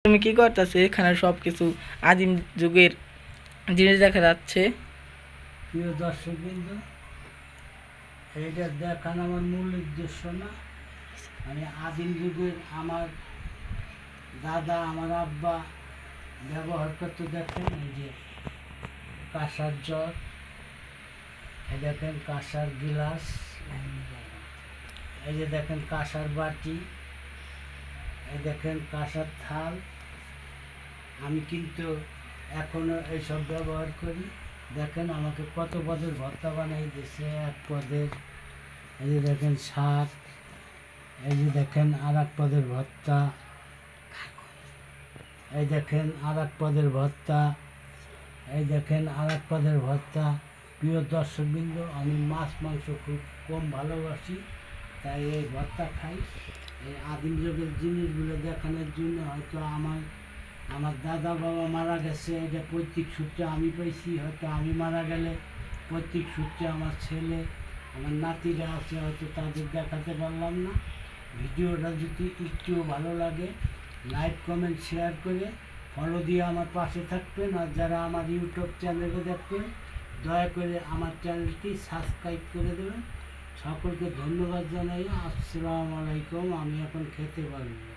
তুমি কি করতেছো? এখানে সবকিছু আদিম যুগের জিনিস দেখা যাচ্ছে। প্রিয় দর্শকবৃন্দ, এইটা দেখান আমার মূল উদ্দেশ্য না। মানে আদিম যুগের আমার দাদা, আমার আব্বা ব্যবহার করতে দেখেন। এই যে কাঁসার জগ, এই দেখেন কাঁসার গিলাস, এই যে দেখেন কাঁসার বাটি, এই দেখেন কাঁসার থাল। আমি কিন্তু এখনো এইসব ব্যবহার করি। দেখেন আমাকে কত পদের ভর্তা বানাই দিয়েছে, এক পদের। এই যে দেখেন শাক, এই যে দেখেন আর এক পদের ভর্তা, এই দেখেন আর এক পদের ভর্তা, এই দেখেন আর এক পদের ভর্তা। প্রিয় দর্শকবৃন্দ, আমি মাছ মাংস খুব কম ভালোবাসি, তাই এই ভর্তা খাই। এই আদিম যুগের জিনিসগুলো দেখানোর জন্য হয়তো আমার দাদা বাবা মারা গেছে, এটা পৈতৃক সূত্রে আমি পাইছি। হয়তো আমি মারা গেলে পৈতৃক সূত্রে আমার ছেলে, আমার নাতিরা আছে, হয়তো তাদের দেখাতে পারলাম না। ভিডিওটা যদি একটুও ভালো লাগে, লাইক কমেন্ট শেয়ার করে ফলো দিয়ে আমার পাশে থাকবেন। আর যারা আমার ইউটিউব চ্যানেলে দেখবেন, দয়া করে আমার চ্যানেলটি সাবস্ক্রাইব করে দেবেন। সকলকে ধন্যবাদ জানাই। আসসালামু আলাইকুম। আমি এখন খেতে পারবো।